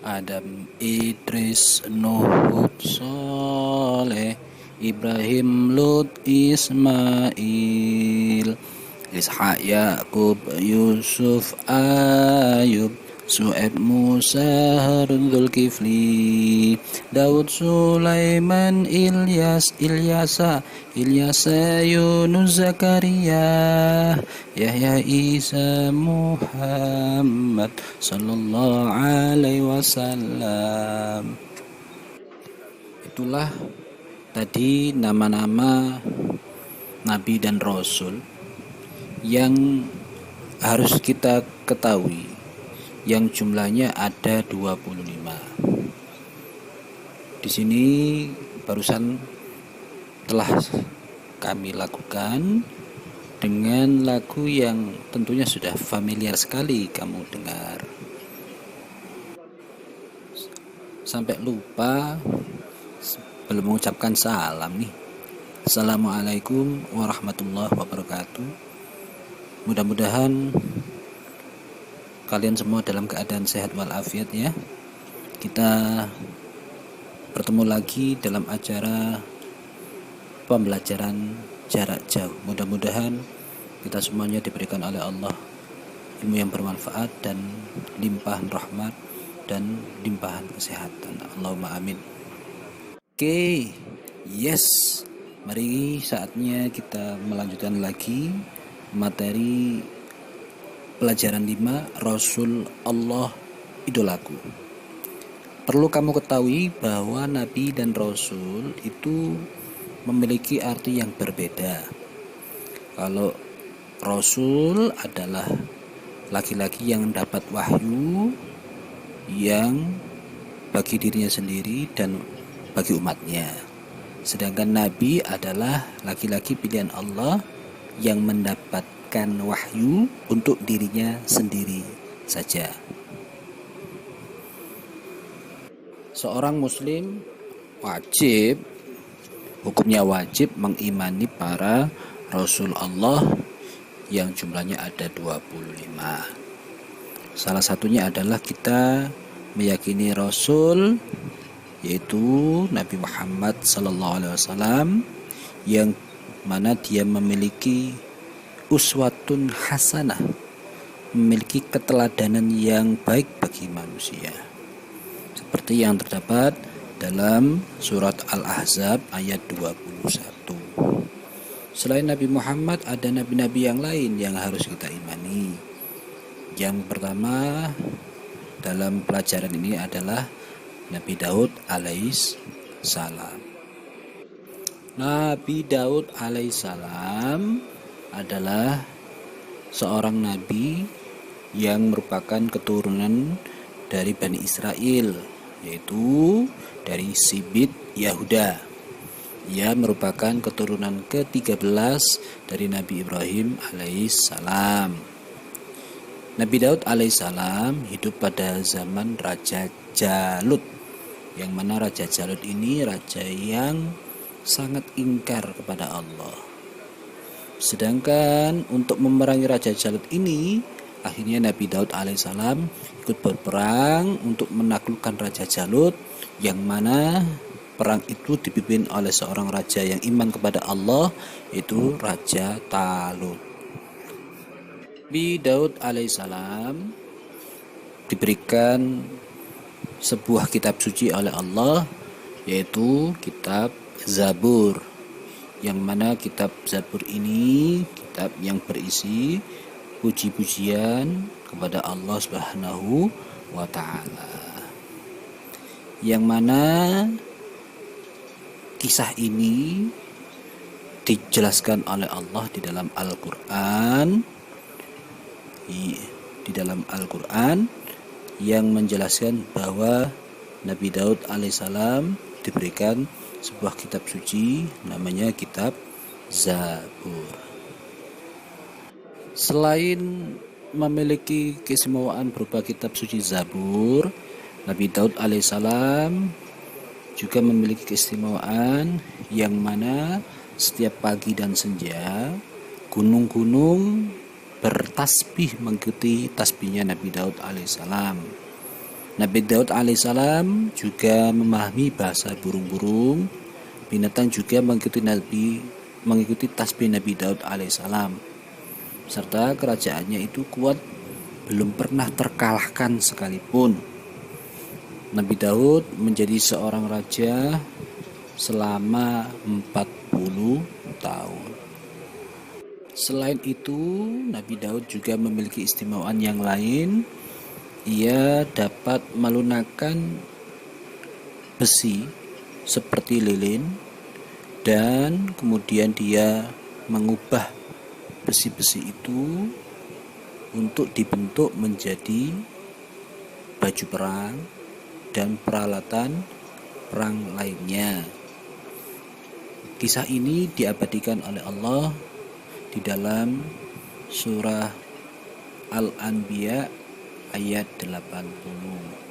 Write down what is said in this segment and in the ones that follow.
Adam, Idris, Nuh, Hud, Saleh, Ibrahim, Lut, Ismail, Ishak, Yakub, Yusuf, Ayub, Su'aib, Musa, Harun, Zulkifli, Daud, Sulaiman, Ilyasa, Yunus, Zakaria, Yahya, Isa, Muhammad sallallahu alaihi wasallam. Itulah tadi nama-nama nabi dan rasul yang harus kita ketahui, yang jumlahnya ada 25. Di sini barusan telah kami lakukan dengan lagu yang tentunya sudah familiar sekali kamu dengar. Sampai lupa belum mengucapkan salam nih. Assalamualaikum warahmatullahi wabarakatuh. Mudah-mudahan kalian semua dalam keadaan sehat walafiat ya. Kita bertemu lagi dalam acara pembelajaran jarak jauh. Mudah-mudahan kita semuanya diberikan oleh Allah ilmu yang bermanfaat dan limpahan rahmat dan limpahan kesehatan. Allahumma amin. Oke, yes. Mari saatnya kita melanjutkan lagi materi pelajaran 5, Rasul Allah idolaku. Perlu kamu ketahui bahwa Nabi dan Rasul itu memiliki arti yang berbeda. Kalau Rasul adalah laki-laki yang dapat wahyu yang bagi dirinya sendiri dan bagi umatnya. Sedangkan Nabi adalah laki-laki pilihan Allah yang mendapatkan wahyu untuk dirinya sendiri saja. Seorang muslim wajib, hukumnya wajib mengimani para Rasul Allah yang jumlahnya ada 25. Salah satunya adalah kita meyakini Rasul yaitu Nabi Muhammad SAW, yang mana dia memiliki uswatun hasanah, memiliki keteladanan yang baik bagi manusia, seperti yang terdapat dalam surat Al-Ahzab ayat 21. Selain Nabi Muhammad, ada nabi-nabi yang lain yang harus kita imani. Yang pertama dalam pelajaran ini adalah Nabi Daud alaihissalam. Nabi Daud alaihissalam adalah seorang nabi yang merupakan keturunan dari Bani Israel, yaitu dari Sibit Yahuda. Ia merupakan keturunan ke-13 dari Nabi Ibrahim alaihissalam. Nabi Daud alaihissalam hidup pada zaman Raja Jalut, yang mana Raja Jalut ini raja yang sangat ingkar kepada Allah. Sedangkan untuk memerangi Raja Jalut ini, akhirnya Nabi Daud alaihissalam ikut berperang untuk menaklukkan Raja Jalut, yang mana perang itu dipimpin oleh seorang raja yang iman kepada Allah, yaitu Raja Talut. Nabi Daud alaihissalam diberikan sebuah kitab suci oleh Allah, yaitu kitab Zabur, yang mana kitab Zabur ini kitab yang berisi puji-pujian kepada Allah Subhanahu wa ta'ala, yang mana kisah ini dijelaskan oleh Allah di dalam Al-Quran, yang menjelaskan bahwa Nabi Daud alaihissalam diberikan sebuah kitab suci namanya kitab Zabur. Selain memiliki keistimewaan berupa kitab suci Zabur, Nabi Daud alaihissalam juga memiliki keistimewaan yang mana setiap pagi dan senja gunung-gunung bertasbih mengikuti tasbihnya Nabi Daud alaihissalam. Nabi Daud alaihissalam juga memahami bahasa burung-burung. Binatang juga mengikuti tasbih Nabi Daud alaihissalam. Serta kerajaannya itu kuat, belum pernah terkalahkan sekalipun. Nabi Daud menjadi seorang raja selama 40 tahun. Selain itu, Nabi Daud juga memiliki istimewaan yang lain. Ia dapat melunakkan besi seperti lilin, dan kemudian dia mengubah besi-besi itu untuk dibentuk menjadi baju perang dan peralatan perang lainnya. Kisah ini diabadikan oleh Allah di dalam surah Al-Anbiya ayat 80.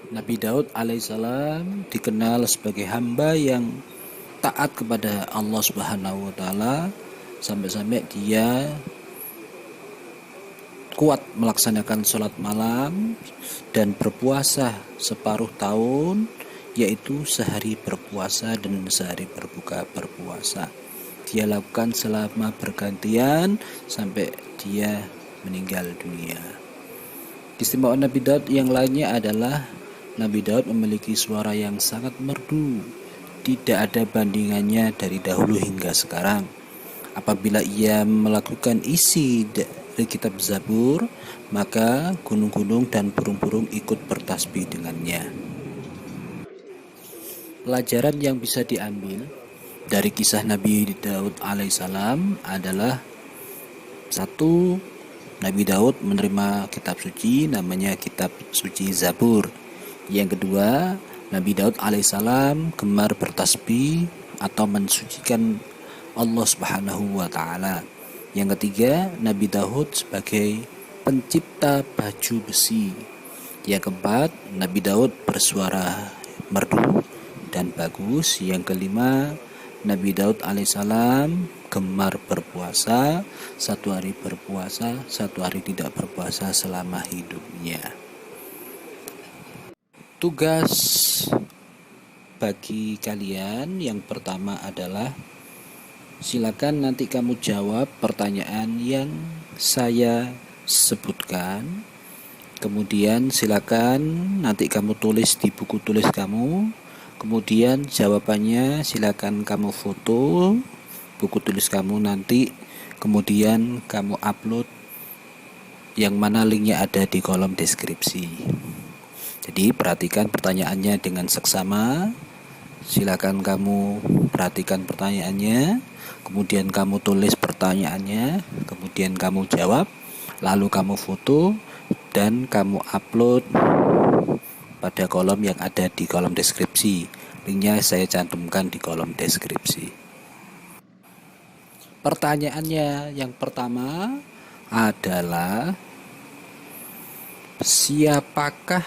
Nabi Daud alaihissalam dikenal sebagai hamba yang taat kepada Allah Subhanahu wa taala, sampai-sampai dia kuat melaksanakan sholat malam dan berpuasa separuh tahun, yaitu sehari berpuasa dan sehari berbuka berpuasa. Dia lakukan selama bergantian sampai dia meninggal dunia. Istimewaan Nabi Daud yang lainnya adalah Nabi Daud memiliki suara yang sangat merdu. Tidak ada bandingannya dari dahulu hingga sekarang. Apabila ia melakukan isi dari kitab Zabur, maka gunung-gunung dan burung-burung ikut bertasbih dengannya. Pelajaran yang bisa diambil dari kisah Nabi Daud alaihissalam adalah: 1. Nabi Daud menerima kitab suci, namanya kitab suci Zabur. Yang kedua, Nabi Daud alaihissalam gemar bertasbih atau mensucikan Allah Subhanahu wa taala. Yang ketiga, Nabi Daud sebagai pencipta baju besi. Yang keempat, Nabi Daud bersuara merdu dan bagus. Yang kelima, Nabi Daud alaihissalam gemar berpuasa, 1 hari berpuasa, 1 hari tidak berpuasa selama hidupnya. Tugas bagi kalian yang pertama adalah silakan nanti kamu jawab pertanyaan yang saya sebutkan. Kemudian silakan nanti kamu tulis di buku tulis kamu. Kemudian jawabannya silakan kamu foto buku tulis kamu nanti, kemudian kamu upload, yang mana linknya ada di kolom deskripsi. Jadi perhatikan pertanyaannya dengan seksama. Silakan kamu perhatikan pertanyaannya, kemudian kamu tulis pertanyaannya, kemudian kamu jawab, lalu kamu foto dan kamu upload pada kolom yang ada di kolom deskripsi. Linknya saya cantumkan di kolom deskripsi. Pertanyaannya yang pertama adalah: siapakah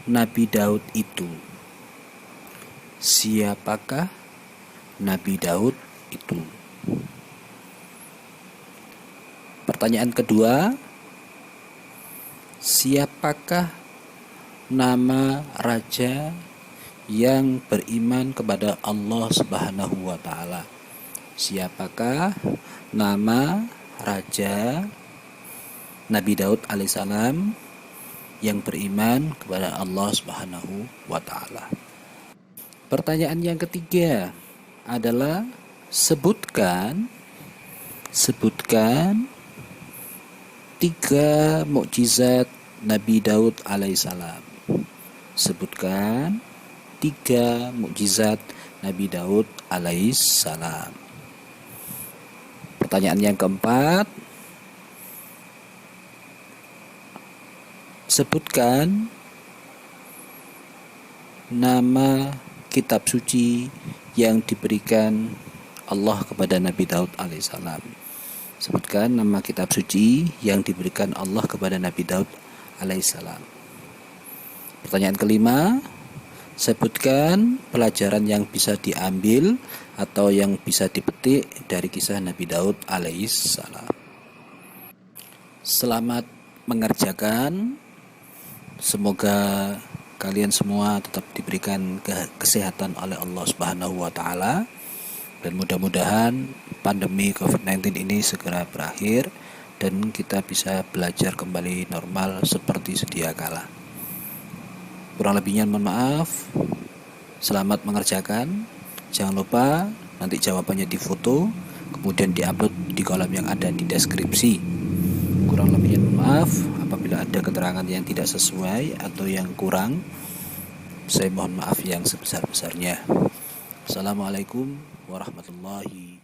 Nabi Daud itu? Siapakah Nabi Daud itu? Pertanyaan kedua: siapakah nama raja yang beriman kepada Allah Subhanahu wa taala? Siapakah nama raja Nabi Daud alaihissalam yang beriman kepada Allah Subhanahu wa taala? Pertanyaan yang ketiga adalah sebutkan 3 mukjizat Nabi Daud alaihissalam. Sebutkan 3 mukjizat Nabi Daud alaihissalam. Pertanyaan yang keempat, sebutkan nama kitab suci yang diberikan Allah kepada Nabi Daud alaihissalam. Sebutkan nama kitab suci yang diberikan Allah kepada Nabi Daud alaihissalam. Pertanyaan kelima, sebutkan pelajaran yang bisa diambil atau yang bisa dipetik dari kisah Nabi Daud alaihissalam. Selamat mengerjakan. Semoga kalian semua tetap diberikan kesehatan oleh Allah Subhanahu wa taala, dan mudah-mudahan pandemi COVID-19 ini segera berakhir dan kita bisa belajar kembali normal seperti sedia kala. Kurang lebihnya mohon maaf. Selamat mengerjakan. Jangan lupa nanti jawabannya difoto, kemudian diupload di kolom yang ada di deskripsi. Kurang lebihnya mohon maaf apabila ada keterangan yang tidak sesuai atau yang kurang. Saya mohon maaf yang sebesar-besarnya. Assalamualaikum warahmatullahi